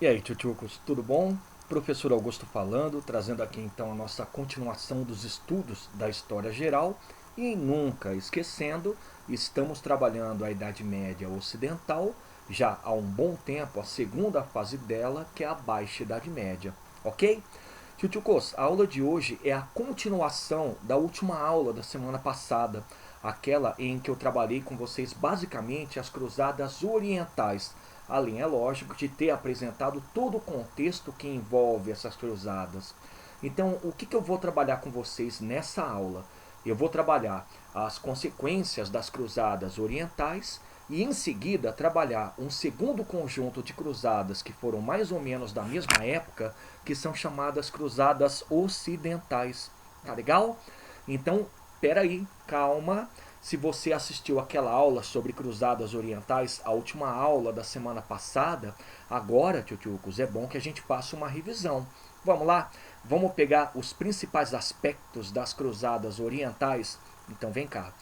E aí, tchutchucos, tudo bom? Professor Augusto falando, trazendo aqui então a nossa continuação dos estudos da história geral e nunca esquecendo, estamos trabalhando a Idade Média Ocidental já há um bom tempo, a segunda fase dela, que é a Baixa Idade Média, ok? Tchutchucos, a aula de hoje é a continuação da última aula da semana passada, aquela em que eu trabalhei com vocês basicamente as cruzadas orientais, além, é lógico, de ter apresentado todo o contexto que envolve essas cruzadas. Então, o que eu vou trabalhar com vocês nessa aula? Eu vou trabalhar as consequências das cruzadas orientais e, em seguida, trabalhar um segundo conjunto de cruzadas que foram mais ou menos da mesma época, que são chamadas cruzadas ocidentais. Tá legal? Então, peraí, calma. Se você assistiu aquela aula sobre cruzadas orientais, a última aula da semana passada, agora, tchutchucos, é bom que a gente faça uma revisão. Vamos lá? Vamos pegar os principais aspectos das cruzadas orientais? Então vem cá.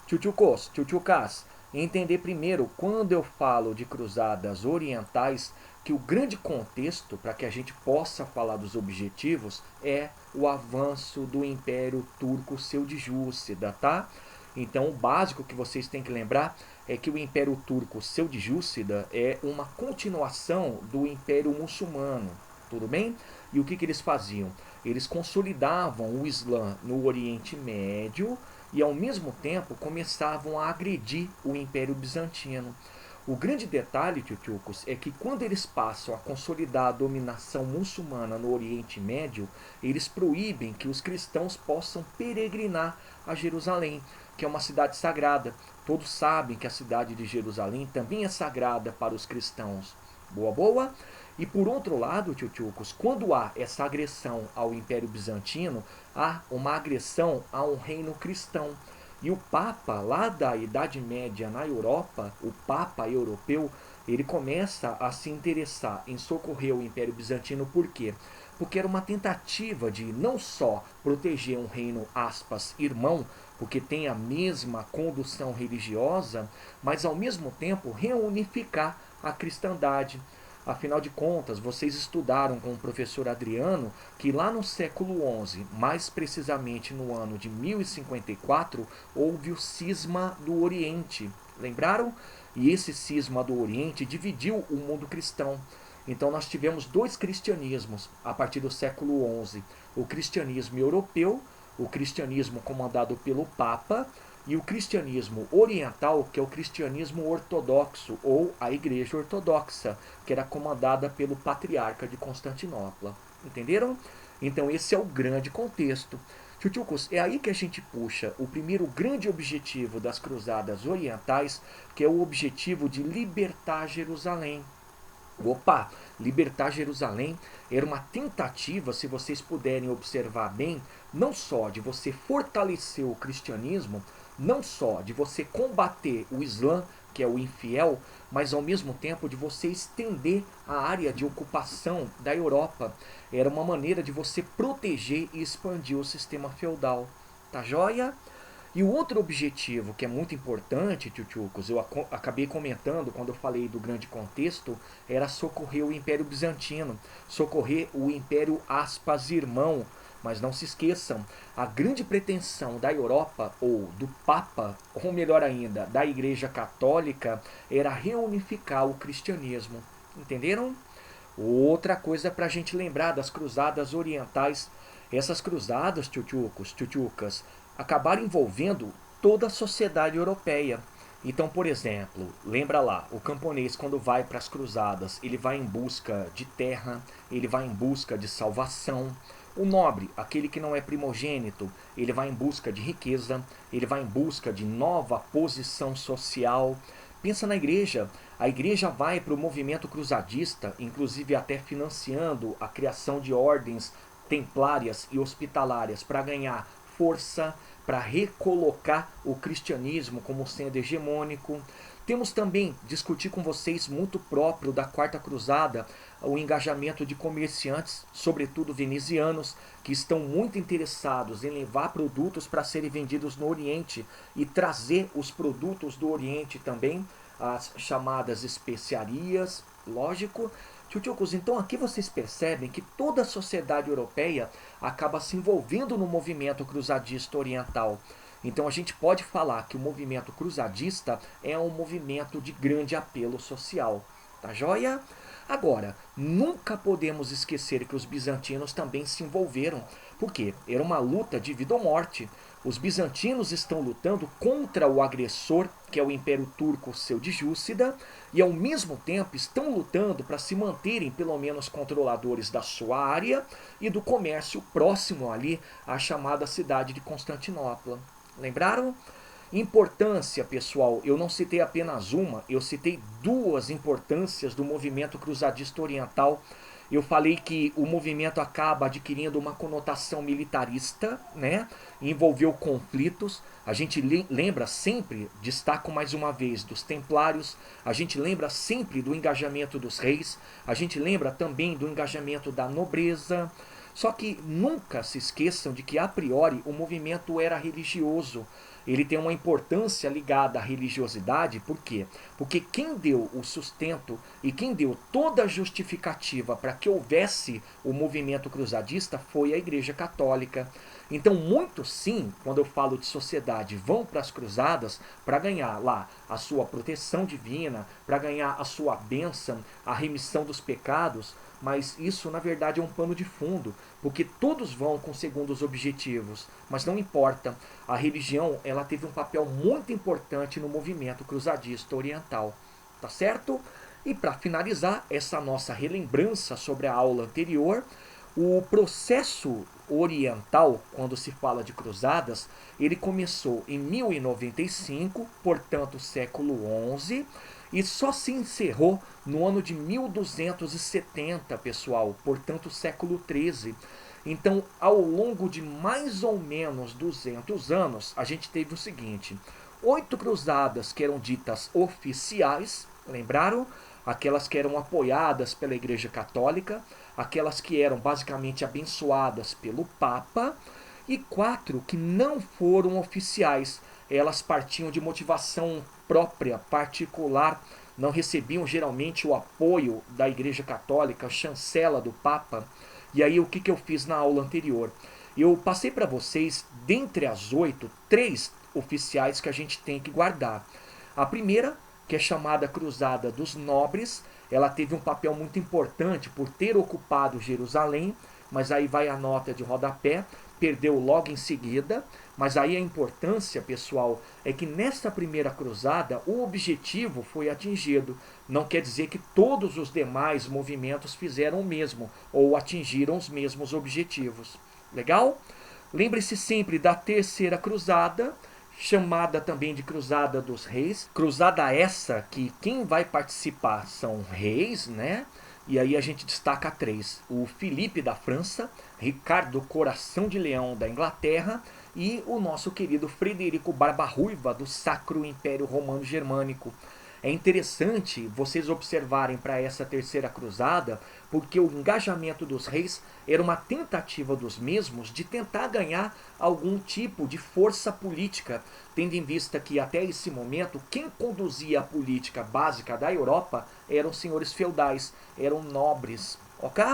Tchutchucos, tchutchucas, entender primeiro, quando eu falo de cruzadas orientais, que o grande contexto para que a gente possa falar dos objetivos é o avanço do Império Turco Seldjúcida, tá? Então, o básico que vocês têm que lembrar é que o Império Turco Seldjúcida é uma continuação do Império Muçulmano, tudo bem? E o que eles faziam? Eles consolidavam o Islã no Oriente Médio e, ao mesmo tempo, começavam a agredir o Império Bizantino. O grande detalhe, tchutchucos, é que quando eles passam a consolidar a dominação muçulmana no Oriente Médio, eles proíbem que os cristãos possam peregrinar a Jerusalém, que é uma cidade sagrada. Todos sabem que a cidade de Jerusalém também é sagrada para os cristãos. Boa, boa? E por outro lado, tchutchucos, quando há essa agressão ao Império Bizantino, há uma agressão a um reino cristão. E o Papa, lá da Idade Média na Europa, o Papa europeu, ele começa a se interessar em socorrer o Império Bizantino. Por quê? Porque era uma tentativa de não só proteger um reino, aspas, irmão, porque tem a mesma condução religiosa, mas ao mesmo tempo reunificar a cristandade. Afinal de contas, vocês estudaram com o professor Adriano que lá no século XI, mais precisamente no ano de 1054, houve o cisma do Oriente. Lembraram? E esse cisma do Oriente dividiu o mundo cristão. Então nós tivemos dois cristianismos a partir do século XI: o cristianismo europeu, o cristianismo comandado pelo Papa, e o cristianismo oriental, que é o cristianismo ortodoxo, ou a Igreja Ortodoxa, que era comandada pelo patriarca de Constantinopla. Entenderam? Então esse é o grande contexto. Tchutchucos, é aí que a gente puxa o primeiro grande objetivo das cruzadas orientais, que é o objetivo de libertar Jerusalém. Opa, libertar Jerusalém era uma tentativa, se vocês puderem observar bem, não só de você fortalecer o cristianismo, não só de você combater o Islã, que é o infiel, mas ao mesmo tempo de você estender a área de ocupação da Europa. Era uma maneira de você proteger e expandir o sistema feudal. Tá joia? E o outro objetivo que é muito importante, tchutchucos, eu acabei comentando quando eu falei do grande contexto, era socorrer o Império Bizantino, socorrer o Império aspas irmão. Mas não se esqueçam, a grande pretensão da Europa, ou do Papa, ou melhor ainda, da Igreja Católica, era reunificar o cristianismo. Entenderam? Outra coisa para a gente lembrar das cruzadas orientais. Essas cruzadas, tchutchucos, tchutchucas, acabaram envolvendo toda a sociedade europeia. Então, por exemplo, lembra lá, o camponês quando vai para as cruzadas, ele vai em busca de terra, ele vai em busca de salvação. O nobre, aquele que não é primogênito, ele vai em busca de riqueza, ele vai em busca de nova posição social. Pensa na igreja. A igreja vai para o movimento cruzadista, inclusive até financiando a criação de ordens templárias e hospitalárias para ganhar força, para recolocar o cristianismo como sendo hegemônico. Temos também discutir com vocês muito próprio da Quarta Cruzada o engajamento de comerciantes, sobretudo venezianos, que estão muito interessados em levar produtos para serem vendidos no Oriente e trazer os produtos do Oriente também as chamadas especiarias, lógico. Tchutchucos, então aqui vocês percebem que toda a sociedade europeia acaba se envolvendo no movimento cruzadista oriental. Então a gente pode falar que o movimento cruzadista é um movimento de grande apelo social. Tá joia? Agora, nunca podemos esquecer que os bizantinos também se envolveram. Por quê? Era uma luta de vida ou morte. Os bizantinos estão lutando contra o agressor, que é o Império Turco Seljúcida, e ao mesmo tempo estão lutando para se manterem pelo menos controladores da sua área e do comércio próximo ali à chamada cidade de Constantinopla. Lembraram? Importância, pessoal, eu não citei apenas uma, eu citei duas importâncias do movimento cruzadista oriental. Eu falei que o movimento acaba adquirindo uma conotação militarista, né? Envolveu conflitos. A gente lembra sempre, destaco mais uma vez, dos templários. A gente lembra sempre do engajamento dos reis. A gente lembra também do engajamento da nobreza. Só que nunca se esqueçam de que, a priori, o movimento era religioso. Ele tem uma importância ligada à religiosidade, por quê? Porque quem deu o sustento e quem deu toda a justificativa para que houvesse o movimento cruzadista foi a Igreja Católica. Então, muitos sim, quando eu falo de sociedade, vão para as cruzadas para ganhar lá a sua proteção divina, para ganhar a sua bênção, a remissão dos pecados, mas isso na verdade é um pano de fundo, porque todos vão com segundos objetivos, mas não importa. A religião, ela teve um papel muito importante no movimento cruzadista oriental, tá certo? E para finalizar essa nossa relembrança sobre a aula anterior, o processo oriental, quando se fala de cruzadas, ele começou em 1095, portanto século XI, e só se encerrou no ano de 1270, pessoal, portanto século XIII. Então, ao longo de mais ou menos 200 anos, a gente teve o seguinte: 8 cruzadas que eram ditas oficiais, lembraram? Aquelas que eram apoiadas pela Igreja Católica, aquelas que eram basicamente abençoadas pelo Papa, e 4 que não foram oficiais. Elas partiam de motivação própria, particular, não recebiam geralmente o apoio da Igreja Católica, a chancela do Papa. E aí o que eu fiz na aula anterior? Eu passei para vocês, dentre as 8, 3 oficiais que a gente tem que guardar. A primeira, que é chamada Cruzada dos Nobres, ela teve um papel muito importante por ter ocupado Jerusalém, mas aí vai a nota de rodapé, perdeu logo em seguida. Mas aí a importância, pessoal, é que nesta primeira cruzada o objetivo foi atingido. Não quer dizer que todos os demais movimentos fizeram o mesmo ou atingiram os mesmos objetivos. Legal? Lembre-se sempre da terceira cruzada, chamada também de Cruzada dos Reis. Cruzada essa que quem vai participar são reis, né? E aí a gente destaca 3. O Filipe da França, Ricardo Coração de Leão da Inglaterra e o nosso querido Frederico Barba-Ruiva do Sacro Império Romano Germânico. É interessante vocês observarem para essa terceira cruzada, porque o engajamento dos reis era uma tentativa dos mesmos de tentar ganhar algum tipo de força política, tendo em vista que até esse momento quem conduzia a política básica da Europa eram senhores feudais, eram nobres, ok?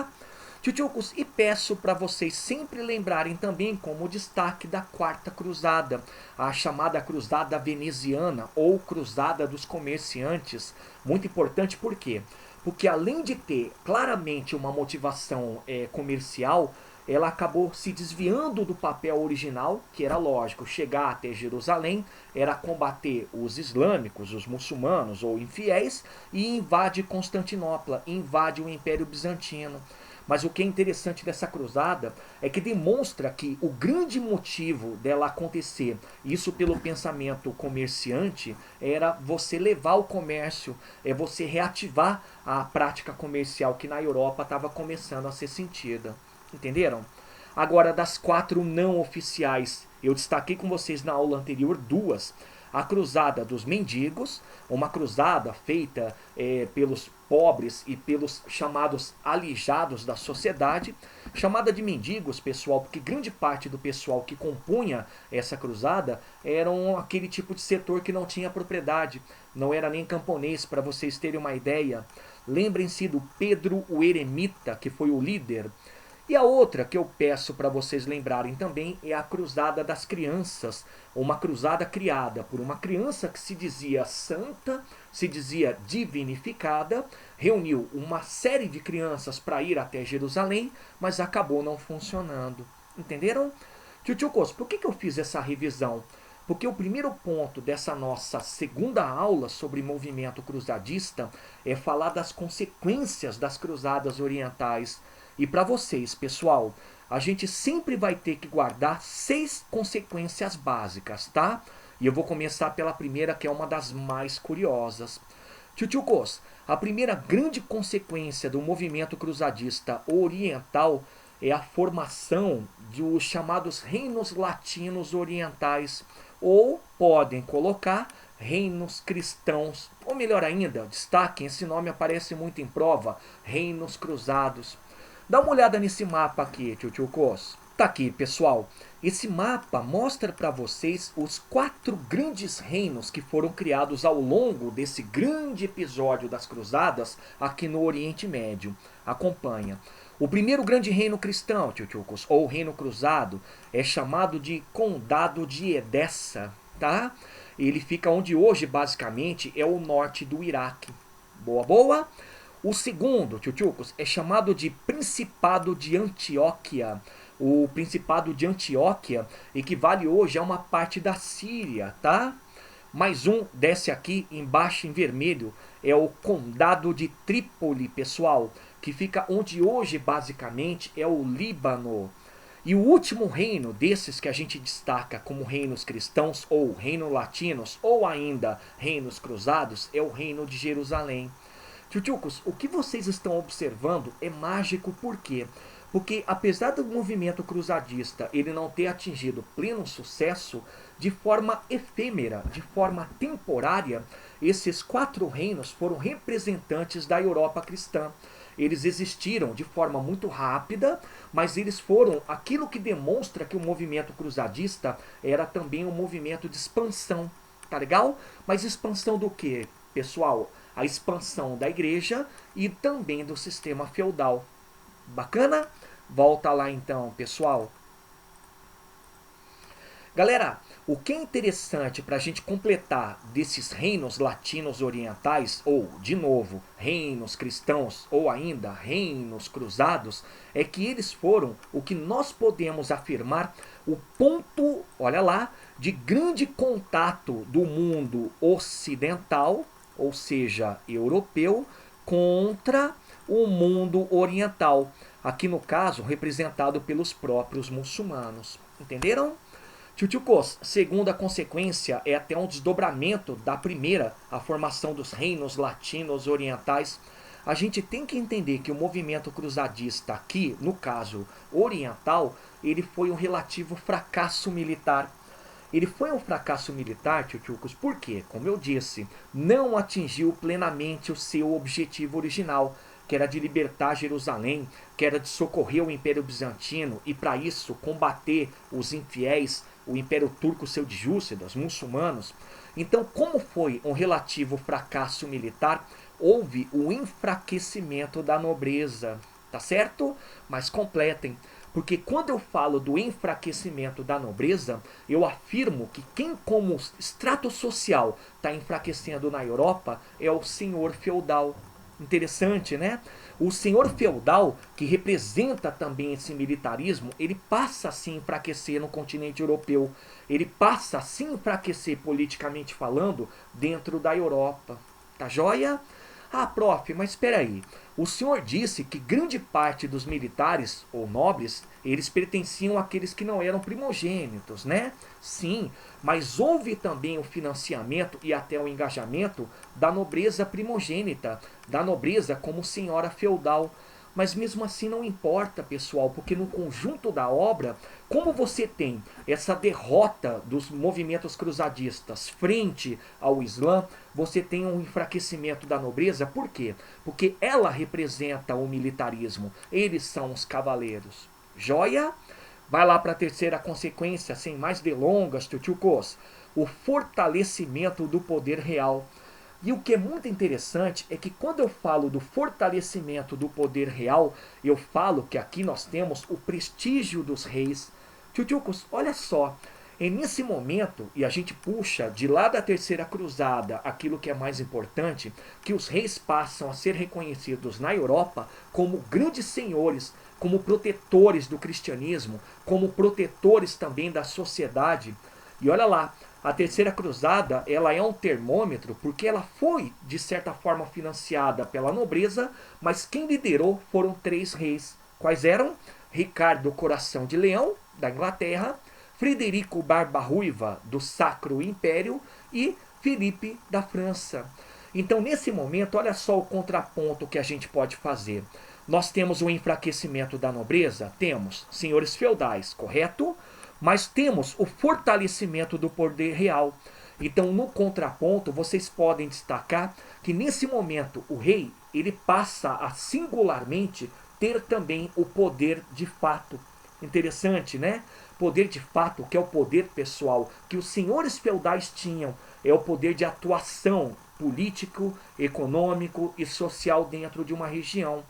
Tchutchucos, e peço para vocês sempre lembrarem também como destaque da quarta cruzada, a chamada cruzada veneziana ou cruzada dos comerciantes. Muito importante, por quê? Porque além de ter claramente uma motivação comercial, ela acabou se desviando do papel original, que era lógico, chegar até Jerusalém, era combater os islâmicos, os muçulmanos ou infiéis, e invade Constantinopla, invade o Império Bizantino. Mas o que é interessante dessa cruzada é que demonstra que o grande motivo dela acontecer, isso pelo pensamento comerciante, era você levar o comércio, é você reativar a prática comercial que na Europa estava começando a ser sentida. Entenderam? Agora, das 4 não oficiais, eu destaquei com vocês na aula anterior 2. a cruzada dos mendigos, uma cruzada feita pelos pobres e pelos chamados alijados da sociedade, chamada de mendigos, pessoal, porque grande parte do pessoal que compunha essa cruzada eram aquele tipo de setor que não tinha propriedade, não era nem camponês, para vocês terem uma ideia. Lembrem-se do Pedro o Eremita, que foi o líder. E a outra que eu peço para vocês lembrarem também é a Cruzada das Crianças, uma cruzada criada por uma criança que se dizia santa, se dizia divinificada, reuniu uma série de crianças para ir até Jerusalém, mas acabou não funcionando. Entenderam? Tio Cos, por que eu fiz essa revisão? Porque o primeiro ponto dessa nossa segunda aula sobre movimento cruzadista é falar das consequências das cruzadas orientais. E para vocês, pessoal, a gente sempre vai ter que guardar 6 consequências básicas, tá? E eu vou começar pela primeira, que é uma das mais curiosas. Tio Cos, a primeira grande consequência do movimento cruzadista oriental é a formação dos chamados reinos latinos orientais, ou podem colocar reinos cristãos, ou melhor ainda, destaquem, esse nome aparece muito em prova, reinos cruzados. Dá uma olhada nesse mapa aqui, tio Cos. Tá aqui, pessoal. Esse mapa mostra para vocês os 4 grandes reinos que foram criados ao longo desse grande episódio das cruzadas aqui no Oriente Médio. Acompanha. O primeiro grande reino cristão, tio Cos, ou reino cruzado, é chamado de Condado de Edessa, tá? Ele fica onde hoje, basicamente, é o norte do Iraque. Boa, boa? O segundo, tio-tchucos, é chamado de Principado de Antioquia. O Principado de Antioquia equivale hoje a uma parte da Síria, tá? Mais um, desce aqui embaixo em vermelho, é o Condado de Trípoli, pessoal, que fica onde hoje basicamente é o Líbano. E o último reino desses que a gente destaca como reinos cristãos, ou reino latinos, ou ainda reinos cruzados, é o reino de Jerusalém. Tchutchucos, o que vocês estão observando é mágico por quê? Porque apesar do movimento cruzadista ele não ter atingido pleno sucesso, de forma efêmera, de forma temporária, esses 4 reinos foram representantes da Europa cristã. Eles existiram de forma muito rápida, mas eles foram aquilo que demonstra que o movimento cruzadista era também um movimento de expansão. Tá legal? Mas expansão do quê, pessoal? A expansão da igreja e também do sistema feudal. Bacana? Volta lá então, pessoal. Galera, o que é interessante para a gente completar desses reinos latinos orientais, ou, de novo, reinos cristãos, ou ainda reinos cruzados, é que eles foram o que nós podemos afirmar o ponto, olha lá, de grande contato do mundo ocidental, ou seja, europeu, contra o mundo oriental. Aqui no caso, representado pelos próprios muçulmanos. Entenderam? Tio Cos, segunda consequência é até um desdobramento da primeira, a formação dos reinos latinos orientais. A gente tem que entender que o movimento cruzadista aqui, no caso oriental, ele foi um relativo fracasso militar. Ele foi um fracasso militar, tio-tchucos, porque, como eu disse, não atingiu plenamente o seu objetivo original, que era de libertar Jerusalém, que era de socorrer o Império Bizantino e, para isso, combater os infiéis, o Império Turco Seljúcida, os muçulmanos. Então, como foi um relativo fracasso militar, houve o enfraquecimento da nobreza, tá certo? Mas completem. Porque quando eu falo do enfraquecimento da nobreza, eu afirmo que quem como extrato social está enfraquecendo na Europa é o senhor feudal. Interessante, né? O senhor feudal, que representa também esse militarismo, ele passa a se enfraquecer no continente europeu. Ele passa a se enfraquecer politicamente falando dentro da Europa. Tá joia? Ah, prof, mas espera aí. O senhor disse que grande parte dos militares ou nobres, eles pertenciam àqueles que não eram primogênitos, né? Sim, mas houve também o financiamento e até o engajamento da nobreza primogênita, da nobreza como senhora feudal. Mas mesmo assim não importa, pessoal, porque no conjunto da obra, como você tem essa derrota dos movimentos cruzadistas frente ao Islã, você tem um enfraquecimento da nobreza. Por quê? Porque ela representa o militarismo. Eles são os cavaleiros. Joia? Vai lá para a terceira consequência, sem mais delongas, tchutchucos. O fortalecimento do poder real. E o que é muito interessante é que quando eu falo do fortalecimento do poder real, eu falo que aqui nós temos o prestígio dos reis. Tchutchucos, olha só, é nesse momento, e a gente puxa de lá da terceira cruzada aquilo que é mais importante, que os reis passam a ser reconhecidos na Europa como grandes senhores, como protetores do cristianismo, como protetores também da sociedade. E olha lá, a terceira cruzada, ela é um termômetro porque ela foi, de certa forma, financiada pela nobreza, mas quem liderou foram três reis. Quais eram? Ricardo Coração de Leão, da Inglaterra, Frederico Barba Ruiva, do Sacro Império, e Filipe, da França. Então, nesse momento, olha só o contraponto que a gente pode fazer. Nós temos o enfraquecimento da nobreza? Temos senhores feudais, correto? Mas temos o fortalecimento do poder real. Então, no contraponto, vocês podem destacar que nesse momento o rei ele passa a singularmente ter também o poder de fato. Interessante, né? Poder de fato, que é o poder pessoal que os senhores feudais tinham, é o poder de atuação político, econômico e social dentro de uma região.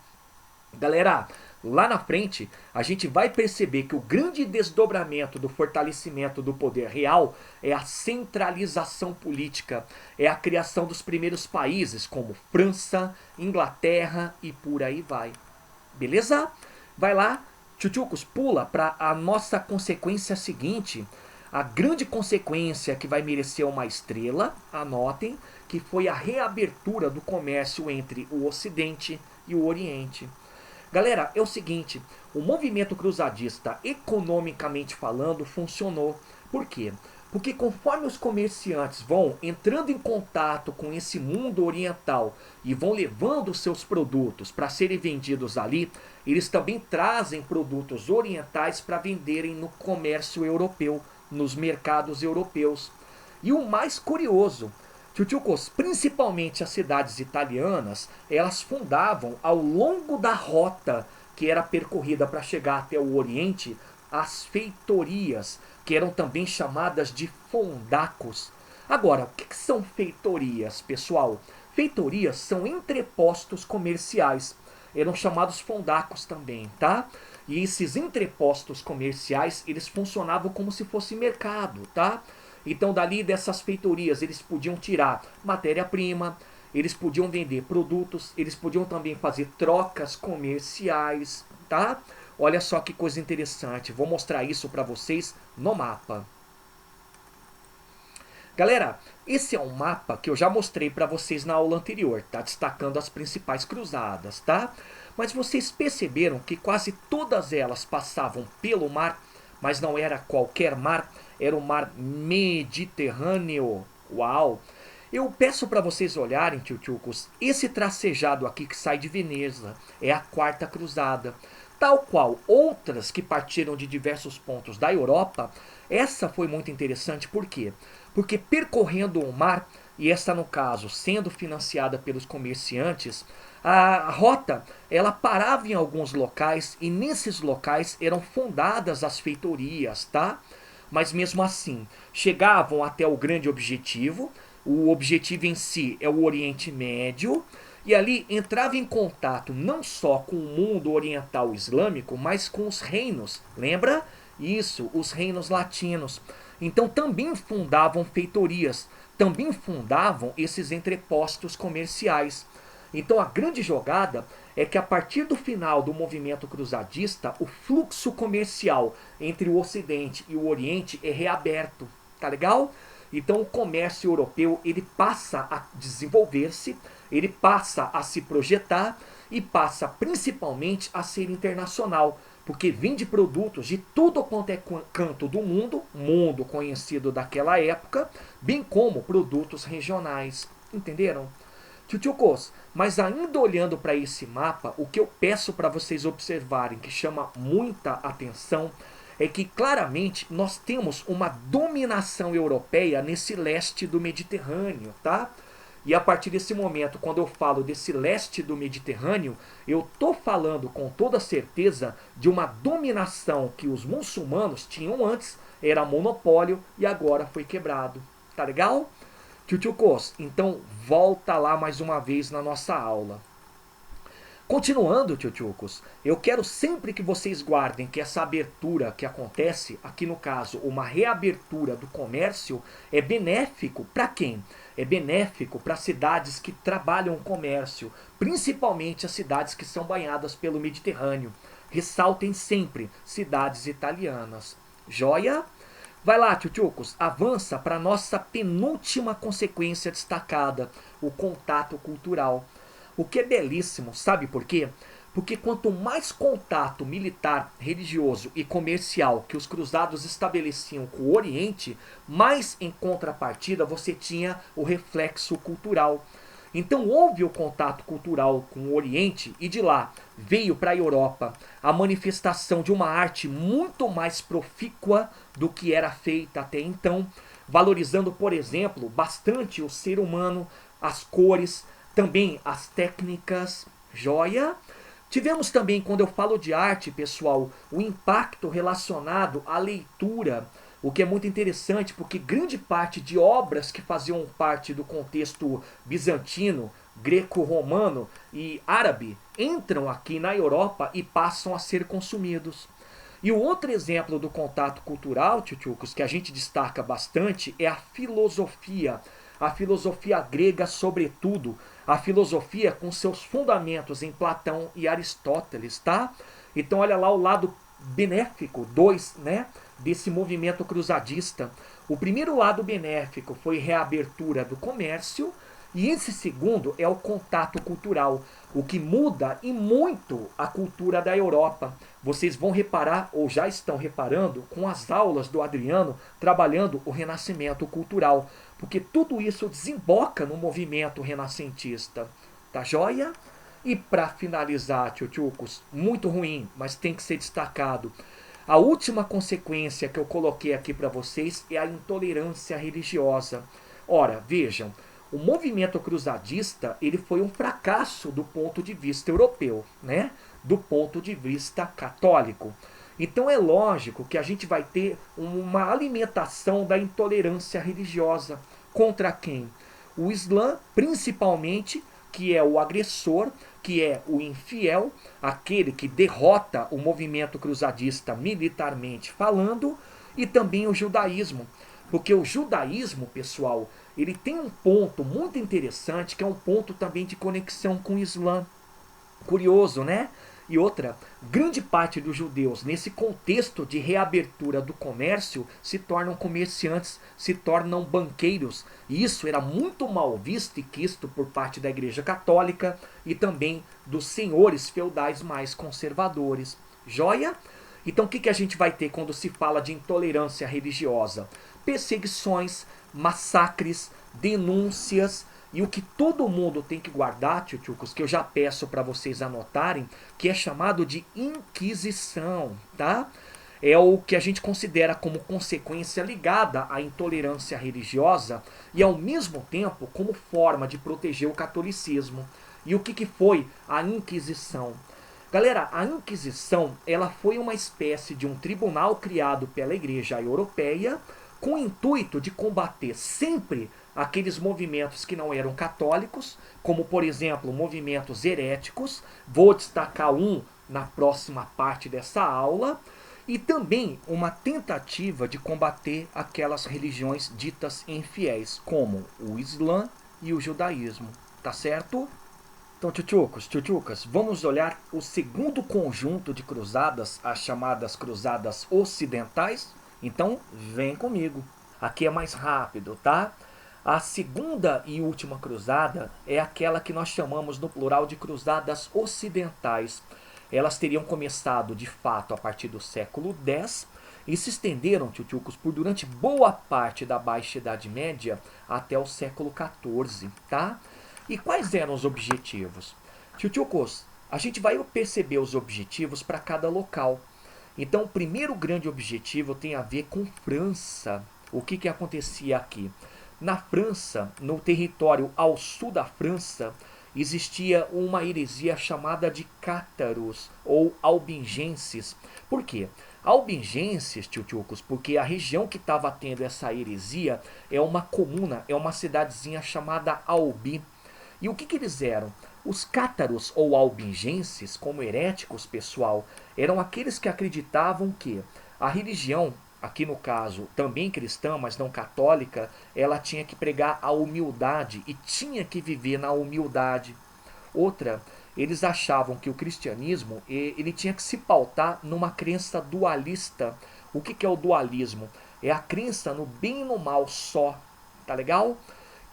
Galera, lá na frente, a gente vai perceber que o grande desdobramento do fortalecimento do poder real é a centralização política, é a criação dos primeiros países, como França, Inglaterra e por aí vai. Beleza? Vai lá, tchutchucos, pula para a nossa consequência seguinte. A grande consequência que vai merecer uma estrela, anotem, que foi a reabertura do comércio entre o Ocidente e o Oriente. Galera, é o seguinte, o movimento cruzadista, economicamente falando, funcionou. Por quê? Porque conforme os comerciantes vão entrando em contato com esse mundo oriental e vão levando seus produtos para serem vendidos ali, eles também trazem produtos orientais para venderem no comércio europeu, nos mercados europeus. E o mais curioso, tchutchucos, principalmente as cidades italianas, elas fundavam ao longo da rota que era percorrida para chegar até o Oriente, as feitorias, que eram também chamadas de fondacos. Agora, o que são feitorias, pessoal? Feitorias são entrepostos comerciais. Eram chamados fondacos também, tá? E esses entrepostos comerciais, eles funcionavam como se fosse mercado, tá? Então, dali dessas feitorias, eles podiam tirar matéria-prima, eles podiam vender produtos, eles podiam também fazer trocas comerciais, tá? Olha só que coisa interessante, vou mostrar isso para vocês no mapa. Galera, esse é um mapa que eu já mostrei para vocês na aula anterior, tá? Destacando as principais cruzadas, tá? Mas vocês perceberam que quase todas elas passavam pelo mar, mas não era qualquer mar, era o mar Mediterrâneo. Uau! Eu peço para vocês olharem, tchutchucos, esse tracejado aqui que sai de Veneza é a quarta cruzada. Tal qual outras que partiram de diversos pontos da Europa, essa foi muito interessante, por quê? Porque percorrendo o mar, e essa no caso sendo financiada pelos comerciantes, a rota ela parava em alguns locais e nesses locais eram fundadas as feitorias, tá? Mas mesmo assim, chegavam até o grande objetivo, o objetivo em si é o Oriente Médio, e ali entrava em contato não só com o mundo oriental islâmico, mas com os reinos. Lembra? Isso, os reinos latinos. Então também fundavam feitorias, também fundavam esses entrepostos comerciais. Então a grande jogada é que a partir do final do movimento cruzadista, o fluxo comercial entre o Ocidente e o Oriente é reaberto. Tá legal? Então o comércio europeu ele passa a desenvolver-se, ele passa a se projetar e passa principalmente a ser internacional, porque vende produtos de tudo quanto é canto do mundo, mundo conhecido daquela época, bem como produtos regionais. Entenderam? Tchutchukos, mas ainda olhando para esse mapa, o que eu peço para vocês observarem, que chama muita atenção, é que claramente nós temos uma dominação europeia nesse leste do Mediterrâneo, tá? E a partir desse momento, quando eu falo desse leste do Mediterrâneo, eu estou falando com toda certeza de uma dominação que os muçulmanos tinham antes, era monopólio e agora foi quebrado. Tá legal? Tchutchukos, então volta lá mais uma vez na nossa aula. Continuando, tchutchucos, eu quero sempre que vocês guardem que essa abertura que acontece, aqui no caso, uma reabertura do comércio, é benéfico para quem? É benéfico para cidades que trabalham o comércio, principalmente as cidades que são banhadas pelo Mediterrâneo. Ressaltem sempre, cidades italianas. Joia? Vai lá, tchutchucos, avança para a nossa penúltima consequência destacada, o contato cultural. O que é belíssimo, sabe por quê? Porque quanto mais contato militar, religioso e comercial que os cruzados estabeleciam com o Oriente, mais em contrapartida você tinha o reflexo cultural. Então houve o contato cultural com o Oriente e de lá veio para a Europa a manifestação de uma arte muito mais profícua do que era feita até então, valorizando, por exemplo, bastante o ser humano, as cores, também as técnicas, joia. Tivemos também, quando eu falo de arte, pessoal, o impacto relacionado à leitura, o que é muito interessante, porque grande parte de obras que faziam parte do contexto bizantino, greco-romano e árabe entram aqui na Europa e passam a ser consumidos. E o outro exemplo do contato cultural, tchutchucos, que a gente destaca bastante, é a filosofia grega sobretudo, a filosofia com seus fundamentos em Platão e Aristóteles, tá? Então olha lá o lado benéfico, desse movimento cruzadista. O primeiro lado benéfico foi reabertura do comércio, e esse segundo é o contato cultural, o que muda e muito a cultura da Europa. Vocês vão reparar, ou já estão reparando, com as aulas do Adriano, trabalhando o renascimento cultural, porque tudo isso desemboca no movimento renascentista. Tá joia? E para finalizar, tchutchucos, muito ruim, mas tem que ser destacado. A última consequência que eu coloquei aqui para vocês é a intolerância religiosa. Ora, vejam, o movimento cruzadista ele foi um fracasso do ponto de vista europeu, né? Do ponto de vista católico. Então é lógico que a gente vai ter uma alimentação da intolerância religiosa. Contra quem? O Islã, principalmente, que é o agressor, que é o infiel, aquele que derrota o movimento cruzadista militarmente falando, e também o judaísmo. Porque o judaísmo, pessoal, ele tem um ponto muito interessante, que é um ponto também de conexão com o Islã. Curioso, né? E outra, grande parte dos judeus, nesse contexto de reabertura do comércio, se tornam comerciantes, se tornam banqueiros. E isso era muito mal visto e quisto por parte da Igreja Católica e também dos senhores feudais mais conservadores. Joia? Então o que a gente vai ter quando se fala de intolerância religiosa? Perseguições, massacres, denúncias. E o que todo mundo tem que guardar, tchutchucos, que eu já peço para vocês anotarem, que é chamado de Inquisição, tá? É o que a gente considera como consequência ligada à intolerância religiosa e ao mesmo tempo como forma de proteger o catolicismo. E o que foi a Inquisição? Galera, a Inquisição ela foi uma espécie de um tribunal criado pela Igreja Europeia com o intuito de combater sempre aqueles movimentos que não eram católicos, como por exemplo movimentos heréticos, vou destacar um na próxima parte dessa aula, e também uma tentativa de combater aquelas religiões ditas infiéis, como o Islã e o judaísmo, tá certo? Então, tchutchucas, vamos olhar o segundo conjunto de cruzadas, as chamadas cruzadas ocidentais. Então, vem comigo. Aqui é mais rápido, tá? A segunda e última cruzada é aquela que nós chamamos no plural de cruzadas ocidentais. Elas teriam começado, de fato, a partir do século X e se estenderam, tchutchucos, por durante boa parte da Baixa Idade Média até o século XIV, tá? E quais eram os objetivos? Tchutchukos, a gente vai perceber os objetivos para cada local. Então, o primeiro grande objetivo tem a ver com França. O que acontecia aqui? Na França, no território ao sul da França, existia uma heresia chamada de cátaros ou albingenses. Por quê? Albingenses, tchutchucos, porque a região que estava tendo essa heresia é uma comuna, é uma cidadezinha chamada Albi. E o que eles eram? Os cátaros ou albingenses, como heréticos, pessoal, eram aqueles que acreditavam que a religião, aqui no caso também cristã, mas não católica, ela tinha que pregar a humildade e tinha que viver na humildade. Outra, eles achavam que o cristianismo ele tinha que se pautar numa crença dualista. O que é o dualismo? É a crença no bem e no mal só, tá legal?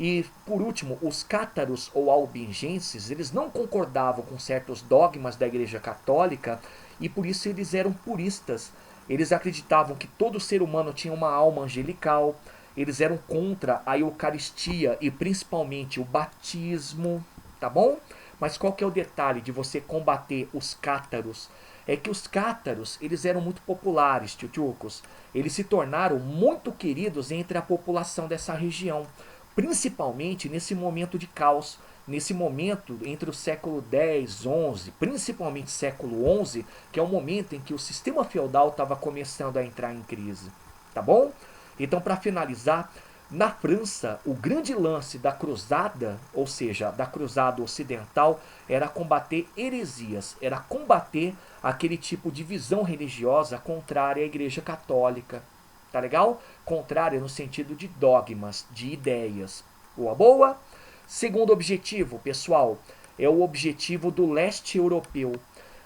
E, por último, os cátaros ou albingenses, eles não concordavam com certos dogmas da Igreja Católica e por isso eles eram puristas. Eles acreditavam que todo ser humano tinha uma alma angelical, eles eram contra a Eucaristia e principalmente o batismo, tá bom? Mas qual que é o detalhe de você combater os cátaros? É que os cátaros, eles eram muito populares, tchutchucos. Eles se tornaram muito queridos entre a população dessa região, principalmente nesse momento de caos, nesse momento entre o século 10, 11, principalmente século 11, que é o momento em que o sistema feudal estava começando a entrar em crise, tá bom? Então, para finalizar, na França, o grande lance da cruzada, ou seja, da cruzada ocidental, era combater heresias, era combater aquele tipo de visão religiosa contrária à Igreja Católica. Tá legal? Contrária no sentido de dogmas, de ideias. Boa, boa? Segundo objetivo, pessoal, é o objetivo do leste europeu.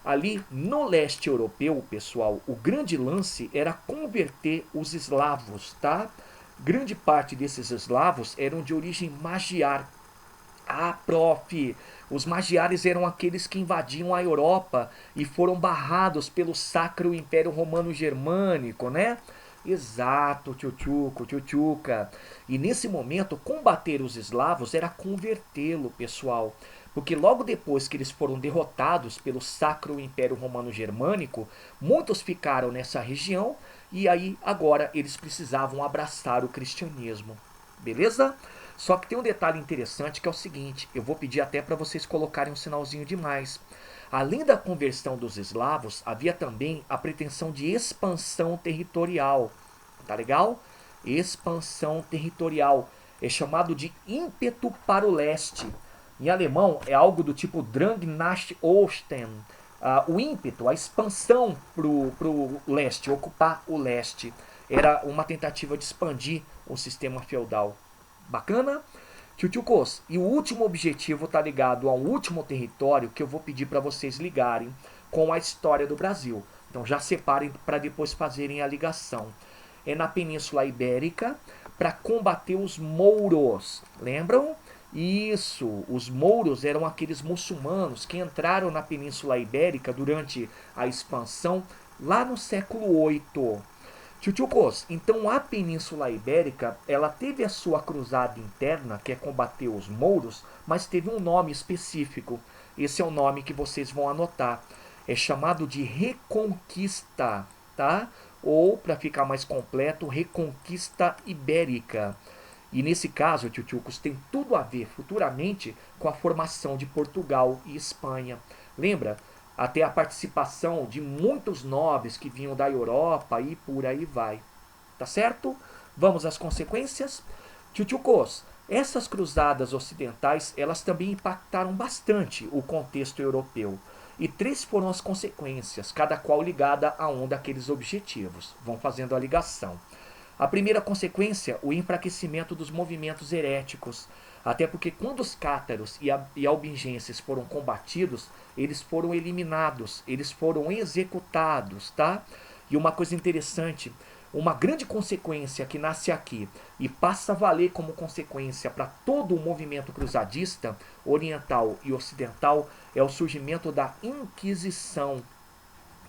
Ali no leste europeu, pessoal, o grande lance era converter os eslavos, tá? Grande parte desses eslavos eram de origem magiar. Ah, prof, os magiares eram aqueles que invadiam a Europa e foram barrados pelo Sacro Império Romano Germânico, né? Exato, tchutchuco, tchutchuca. E nesse momento, combater os eslavos era convertê-lo, pessoal. Porque logo depois que eles foram derrotados pelo Sacro Império Romano Germânico, muitos ficaram nessa região e aí agora eles precisavam abraçar o cristianismo. Beleza? Só que tem um detalhe interessante que é o seguinte, eu vou pedir até para vocês colocarem um sinalzinho de mais. Além da conversão dos eslavos, havia também a pretensão de expansão territorial. Tá legal? Expansão territorial. É chamado de ímpeto para o leste. Em alemão é algo do tipo Drang nach Osten. O ímpeto, a expansão para o leste, ocupar o leste. Era uma tentativa de expandir o sistema feudal. Bacana? Tchutchukos, e o último objetivo está ligado ao último território que eu vou pedir para vocês ligarem com a história do Brasil. Então já separem para depois fazerem a ligação. É na Península Ibérica para combater os mouros. Lembram? Isso, os mouros eram aqueles muçulmanos que entraram na Península Ibérica durante a expansão lá no século 8. Tchutchukos, então a Península Ibérica, ela teve a sua cruzada interna, que é combater os mouros, mas teve um nome específico. Esse é o nome que vocês vão anotar. É chamado de Reconquista, tá? Ou, para ficar mais completo, Reconquista Ibérica. E nesse caso, tchutchucos, tem tudo a ver futuramente com a formação de Portugal e Espanha. Lembra? Até a participação de muitos nobres que vinham da Europa e por aí vai. Tá certo? Vamos às consequências? Tchutchukos, essas cruzadas ocidentais, elas também impactaram bastante o contexto europeu. E três foram as consequências, cada qual ligada a um daqueles objetivos. Vão fazendo a ligação. A primeira consequência, o enfraquecimento dos movimentos heréticos. Até porque quando os cátaros e albingenses foram combatidos, eles foram eliminados, eles foram executados, tá? E uma coisa interessante, uma grande consequência que nasce aqui e passa a valer como consequência para todo o movimento cruzadista, oriental e ocidental, é o surgimento da Inquisição.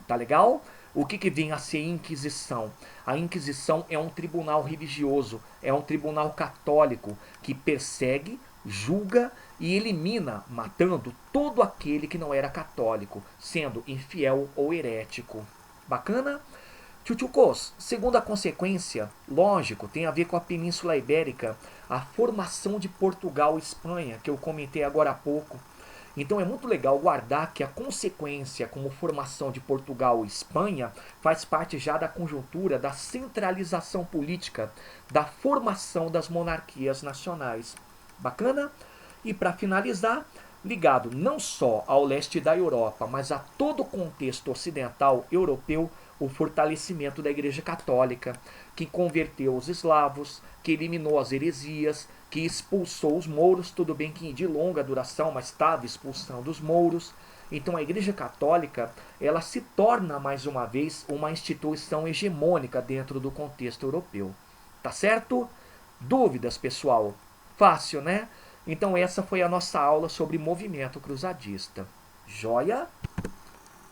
Tá legal? O que vem a ser Inquisição? A Inquisição é um tribunal religioso, é um tribunal católico que persegue, julga e elimina, matando todo aquele que não era católico, sendo infiel ou herético. Bacana? Tchutchucos, segunda consequência, lógico, tem a ver com a Península Ibérica, a formação de Portugal e Espanha, que eu comentei agora há pouco. Então é muito legal guardar que a consequência como formação de Portugal e Espanha faz parte já da conjuntura da centralização política, da formação das monarquias nacionais. Bacana? E para finalizar, ligado não só ao leste da Europa, mas a todo o contexto ocidental europeu, o fortalecimento da Igreja Católica, que converteu os eslavos, que eliminou as heresias, que expulsou os mouros, tudo bem que de longa duração, mas estava expulsando os mouros. Então a Igreja Católica, ela se torna mais uma vez uma instituição hegemônica dentro do contexto europeu. Tá certo? Dúvidas, pessoal? Fácil, né? Então essa foi a nossa aula sobre movimento cruzadista. Joia?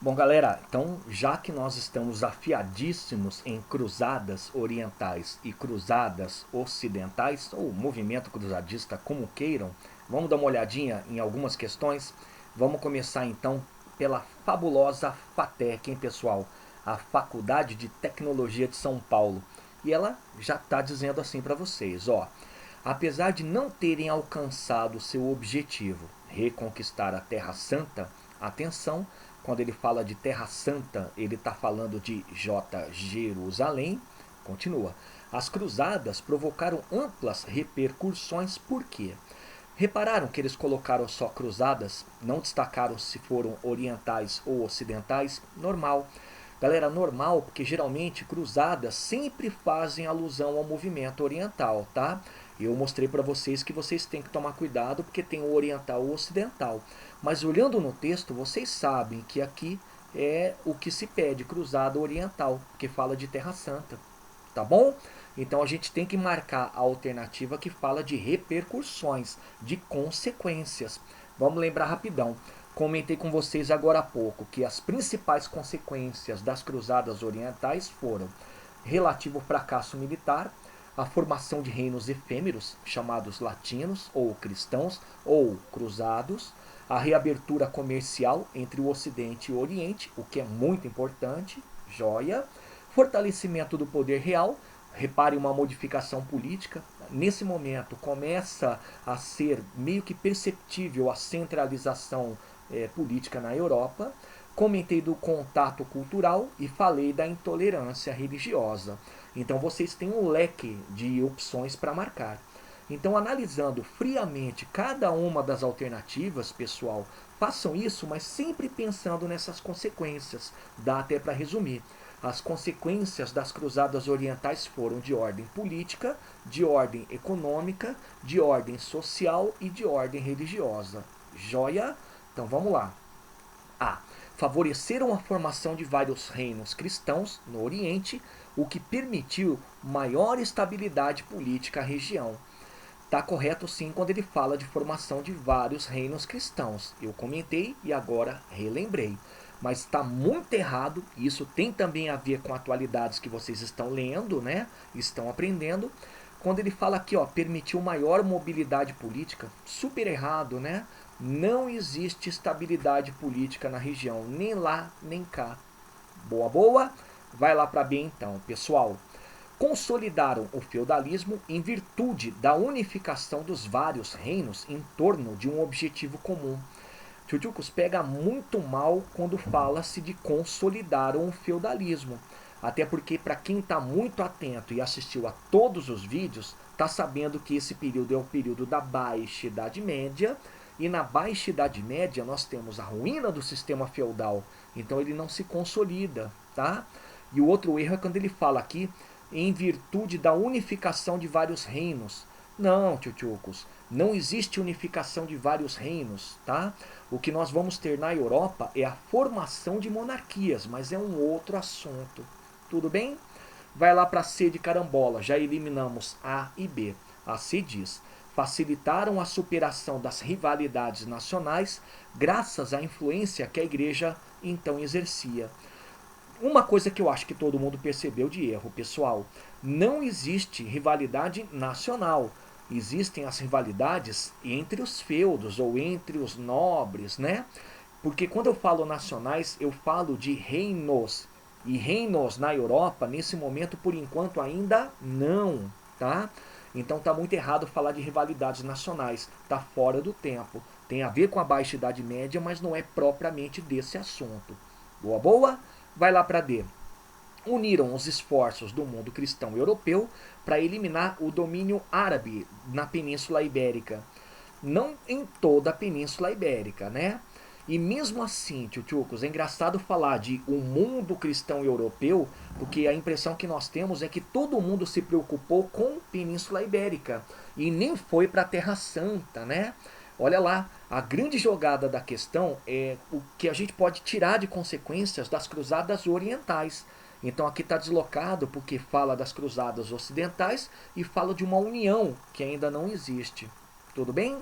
Bom, galera, então já que nós estamos afiadíssimos em cruzadas orientais e cruzadas ocidentais, ou movimento cruzadista, como queiram, vamos dar uma olhadinha em algumas questões. Vamos começar então pela fabulosa FATEC, hein, pessoal? A Faculdade de Tecnologia de São Paulo. E ela já está dizendo assim para vocês, ó. Apesar de não terem alcançado seu objetivo, reconquistar a Terra Santa, atenção, quando ele fala de Terra Santa, ele está falando de J. Jerusalém. Continua. As cruzadas provocaram amplas repercussões, por quê? Repararam que eles colocaram só cruzadas, não destacaram se foram orientais ou ocidentais? Normal. Galera, normal, porque geralmente cruzadas sempre fazem alusão ao movimento oriental, tá? Eu mostrei para vocês que vocês têm que tomar cuidado porque tem o oriental e o ocidental. Mas olhando no texto, vocês sabem que aqui é o que se pede, cruzada oriental, porque fala de Terra Santa, tá bom? Então a gente tem que marcar a alternativa que fala de repercussões, de consequências. Vamos lembrar rapidão. Comentei com vocês agora há pouco que as principais consequências das cruzadas orientais foram relativo fracasso militar, a formação de reinos efêmeros, chamados latinos, ou cristãos, ou cruzados, a reabertura comercial entre o Ocidente e o Oriente, o que é muito importante, joia, fortalecimento do poder real, repare uma modificação política, nesse momento começa a ser meio que perceptível a centralização política na Europa, comentei do contato cultural e falei da intolerância religiosa. Então vocês têm um leque de opções para marcar. Então, analisando friamente cada uma das alternativas, pessoal, façam isso, mas sempre pensando nessas consequências. Dá até para resumir. As consequências das cruzadas orientais foram de ordem política, de ordem econômica, de ordem social e de ordem religiosa. Joia? Então vamos lá. A. Favoreceram a formação de vários reinos cristãos no Oriente, o que permitiu maior estabilidade política à região. Está correto sim quando ele fala de formação de vários reinos cristãos. Eu comentei e agora relembrei. Mas está muito errado, e isso tem também a ver com atualidades que vocês estão lendo, né? Estão aprendendo. Quando ele fala aqui, ó, permitiu maior mobilidade política, super errado, né? Não existe estabilidade política na região, nem lá, nem cá. Boa, boa? Vai lá para B então, pessoal. Consolidaram o feudalismo em virtude da unificação dos vários reinos em torno de um objetivo comum. Tchutchucos pega muito mal quando fala-se de consolidaram o feudalismo. Até porque, para quem está muito atento e assistiu a todos os vídeos, está sabendo que esse período é o período da Baixa Idade Média. E na Baixa Idade Média nós temos a ruína do sistema feudal. Então ele não se consolida, tá? E o outro erro é quando ele fala aqui em virtude da unificação de vários reinos. Não, tchutchucos, não existe unificação de vários reinos, tá? O que nós vamos ter na Europa é a formação de monarquias, mas é um outro assunto. Tudo bem? Vai lá para C de carambola, já eliminamos A e B. A C diz: facilitaram a superação das rivalidades nacionais graças à influência que a igreja então exercia. Uma coisa que eu acho que todo mundo percebeu de erro, pessoal, não existe rivalidade nacional. existem as rivalidades entre os feudos ou entre os nobres, né? Porque quando eu falo nacionais, eu falo de reinos. E reinos na Europa, nesse momento, por enquanto, ainda não, tá? Então tá muito errado falar de rivalidades nacionais. Tá fora do tempo. Tem a ver com a Baixa Idade Média, mas não é propriamente desse assunto. Boa, boa? Vai lá para D. Uniram os esforços do mundo cristão europeu para eliminar o domínio árabe na Península Ibérica. Não em toda a Península Ibérica, né? E mesmo assim, tchutchucos, é engraçado falar de o mundo cristão europeu, porque a impressão que nós temos é que todo mundo se preocupou com a Península Ibérica e nem foi para a Terra Santa, né? Olha lá, a grande jogada da questão é o que a gente pode tirar de consequências das cruzadas orientais. Então aqui está deslocado porque fala das cruzadas ocidentais e fala de uma união que ainda não existe. Tudo bem?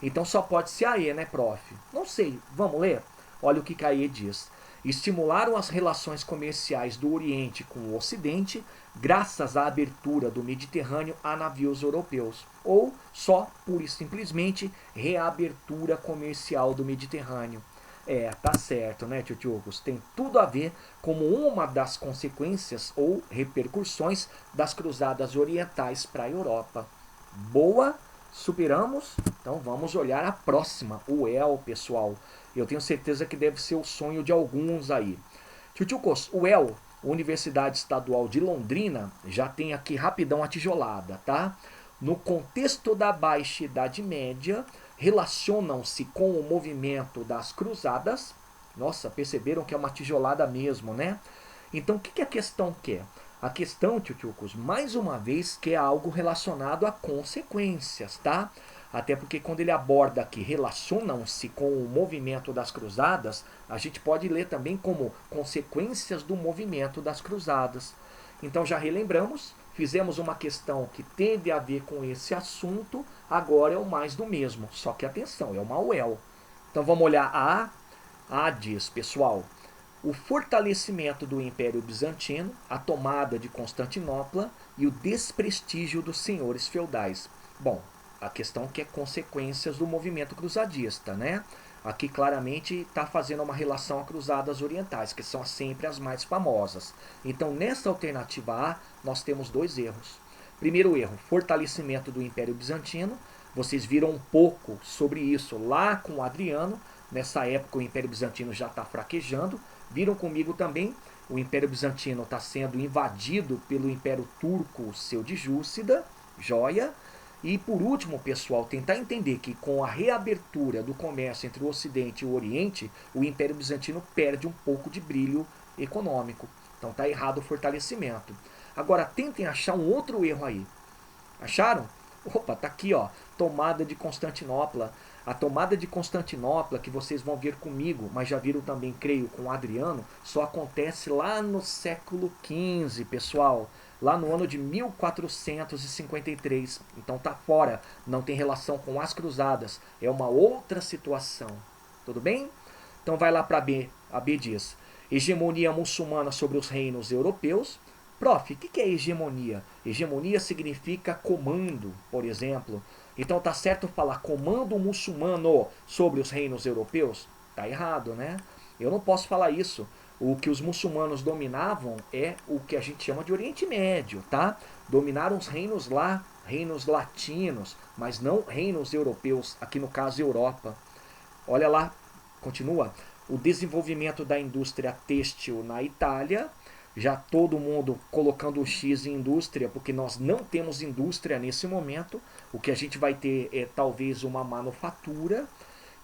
Então só pode ser a E, né, prof? Não sei, vamos ler? Olha o que Caê diz. Estimularam as relações comerciais do Oriente com o Ocidente graças à abertura do Mediterrâneo a navios europeus. Ou só, pura e simplesmente, reabertura comercial do Mediterrâneo. É, tá certo, né, tchutchucos? Tem tudo a ver como uma das consequências ou repercussões das cruzadas orientais para a Europa. Boa, superamos? Então vamos olhar a próxima, o EL, pessoal. Eu tenho certeza que deve ser o sonho de alguns aí. Tchutchucos, o EL, Universidade Estadual de Londrina, já tem aqui rapidão a tijolada, tá? No contexto da Baixa Idade Média, relacionam-se com o movimento das cruzadas. Nossa, perceberam que é uma tijolada mesmo, né? Então, o que a questão quer? A questão, tchutchucos, mais uma vez, que é algo relacionado a consequências, tá? Até porque quando ele aborda aqui, relacionam-se com o movimento das cruzadas, a gente pode ler também como consequências do movimento das cruzadas. Então já relembramos, fizemos uma questão que teve a ver com esse assunto, agora é o mais do mesmo, só que atenção, é uma UEL. Então vamos olhar a A. A diz, pessoal, o fortalecimento do Império Bizantino, a tomada de Constantinopla e o desprestígio dos senhores feudais. Bom, a questão que é consequências do movimento cruzadista, né? Aqui claramente está fazendo uma relação a cruzadas orientais, que são sempre as mais famosas. Então, nessa alternativa A, nós temos dois erros. Primeiro erro, fortalecimento do Império Bizantino. Vocês viram um pouco sobre isso lá com Adriano. Nessa época, o Império Bizantino já está fraquejando. Viram comigo também, o Império Bizantino está sendo invadido pelo Império Turco Seljúcida, joia. E por último, pessoal, tentar entender que com a reabertura do comércio entre o Ocidente e o Oriente, o Império Bizantino perde um pouco de brilho econômico. Então está errado o fortalecimento. Agora tentem achar um outro erro aí. Acharam? Opa, tá aqui, ó, tomada de Constantinopla. A tomada de Constantinopla, que vocês vão ver comigo, mas já viram também, creio, com o Adriano, só acontece lá no século XV, pessoal. Lá no ano de 1453. Então tá fora, não tem relação com as cruzadas. É uma outra situação. Tudo bem? Então vai lá para B. A B diz, hegemonia muçulmana sobre os reinos europeus. Prof, o que é hegemonia? Hegemonia significa comando, por exemplo. Então tá certo falar comando muçulmano sobre os reinos europeus? Tá errado, né? Eu não posso falar isso. O que os muçulmanos dominavam é o que a gente chama de Oriente Médio, tá? Dominaram os reinos lá, reinos latinos, mas não reinos europeus, aqui no caso Europa. Olha lá, continua. O desenvolvimento da indústria têxtil na Itália, já todo mundo colocando o X em indústria, porque nós não temos indústria nesse momento. O que a gente vai ter é talvez uma manufatura.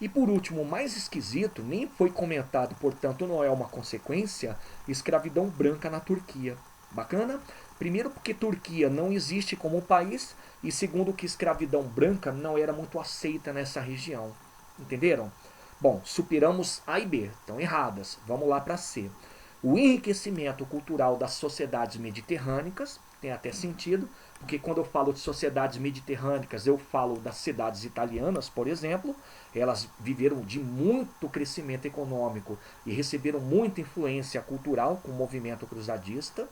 E por último, o mais esquisito, nem foi comentado, portanto não é uma consequência, escravidão branca na Turquia. Bacana? Primeiro porque Turquia não existe como país, e segundo que escravidão branca não era muito aceita nessa região. Entenderam? Bom, superamos A e B, estão erradas. Vamos lá para C. O enriquecimento cultural das sociedades mediterrânicas, tem até sentido, porque quando eu falo de sociedades mediterrânicas, eu falo das cidades italianas, por exemplo, elas viveram de muito crescimento econômico e receberam muita influência cultural com o movimento cruzadista.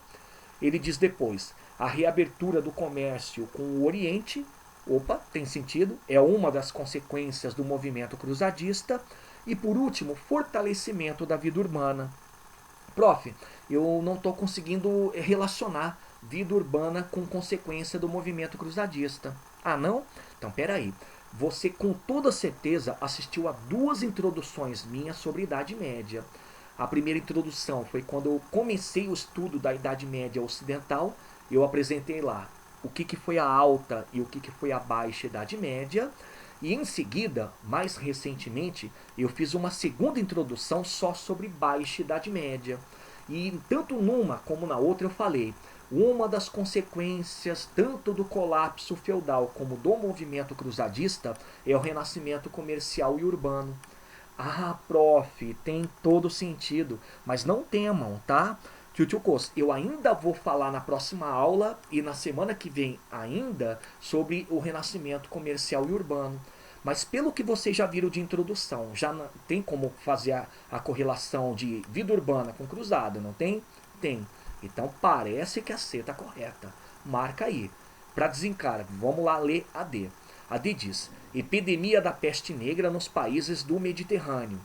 Ele diz depois, a reabertura do comércio com o Oriente, Opa, tem sentido, é uma das consequências do movimento cruzadista. E por último, fortalecimento da vida urbana. Prof, eu não estou conseguindo relacionar vida urbana com consequência do movimento cruzadista. Ah, não? Então, peraí. Você com toda certeza assistiu a 2 introduções minhas sobre Idade Média. A primeira introdução foi quando eu comecei o estudo da Idade Média Ocidental. Eu apresentei lá o que foi a alta e o que foi a baixa Idade Média. E em seguida, mais recentemente, eu fiz uma segunda introdução só sobre baixa Idade Média. E tanto numa como na outra eu falei, uma das consequências tanto do colapso feudal como do movimento cruzadista é o renascimento comercial e urbano. Ah, prof, tem todo sentido, mas não temam, tá? Tio Cos, eu ainda vou falar na próxima aula e na semana que vem ainda sobre o renascimento comercial e urbano. Mas pelo que vocês já viram de introdução, já tem como fazer a correlação de vida urbana com cruzada, não tem? Tem. Então parece que a C está correta. Marca aí. Para desencargo, vamos lá ler a D. A D diz, epidemia da peste negra nos países do Mediterrâneo.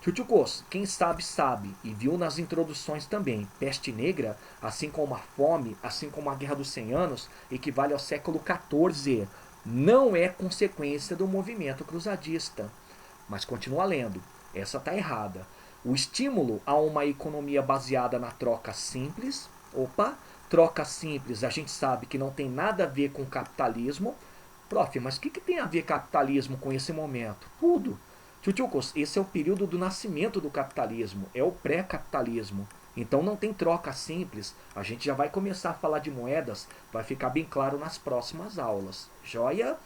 Tio Cos, quem sabe sabe, e viu nas introduções também, peste negra, assim como a fome, assim como a Guerra dos 100 Anos, equivale ao século XIV. Não é consequência do movimento cruzadista. Mas continua lendo, essa está errada. O estímulo a uma economia baseada na troca simples, troca simples a gente sabe que não tem nada a ver com capitalismo. Prof, mas o que tem a ver capitalismo com esse momento? Tudo. Tchutchukos, esse é o período do nascimento do capitalismo, é o pré-capitalismo. Então não tem troca simples, a gente já vai começar a falar de moedas, vai ficar bem claro nas próximas aulas. Joia?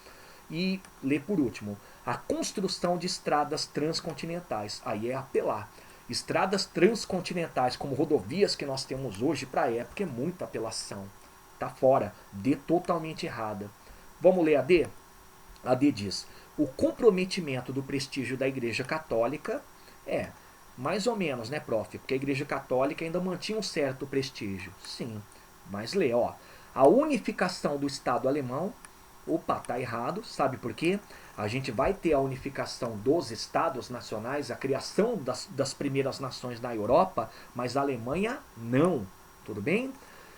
E lê por último, a construção de estradas transcontinentais, aí é apelar. Estradas transcontinentais como rodovias que nós temos hoje para a época é muita apelação. Tá fora, D totalmente errada. Vamos ler a D? A D diz, o comprometimento do prestígio da Igreja Católica mais ou menos, né, prof? Porque a Igreja Católica ainda mantinha um certo prestígio. Sim, mas lê, ó. A unificação do Estado alemão, tá errado, sabe por quê? A gente vai ter a unificação dos Estados nacionais, a criação das primeiras nações na Europa, mas a Alemanha não, tudo bem?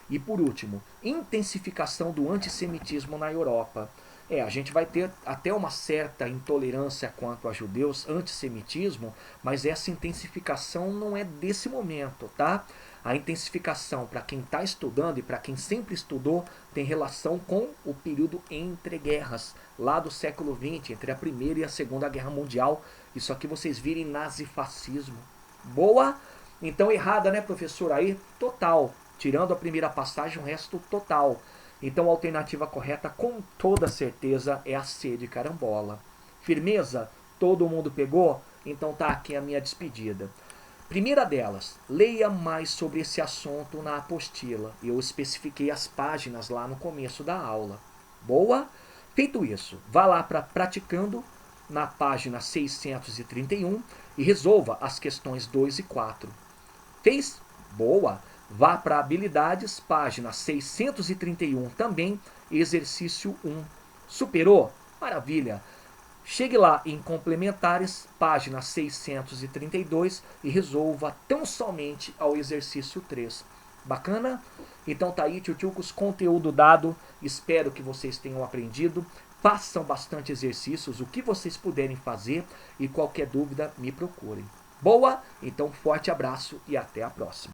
E por último, intensificação do antissemitismo na Europa. A gente vai ter até uma certa intolerância quanto a judeus, antissemitismo, mas essa intensificação não é desse momento, tá? A intensificação, para quem está estudando e para quem sempre estudou, tem relação com o período entre guerras, lá do século XX, entre a Primeira e a Segunda Guerra Mundial. Isso aqui vocês virem nazifascismo. Boa? Então errada, né, professor? Aí, total. Tirando a primeira passagem, o resto total. Então a alternativa correta, com toda certeza, é a C de carambola. Firmeza? Todo mundo pegou? Então tá aqui a minha despedida. Primeira delas, leia mais sobre esse assunto na apostila. Eu especifiquei as páginas lá no começo da aula. Boa? Feito isso, vá lá para Praticando, na página 631, e resolva as questões 2 e 4. Fez? Boa! Vá para Habilidades, página 631 também, exercício 1. Superou? Maravilha! Chegue lá em Complementares, página 632 e resolva tão somente ao exercício 3. Bacana? Então tá aí, tchutchucos, conteúdo dado. Espero que vocês tenham aprendido. Façam bastante exercícios, o que vocês puderem fazer, e qualquer dúvida me procurem. Boa? Então forte abraço e até a próxima.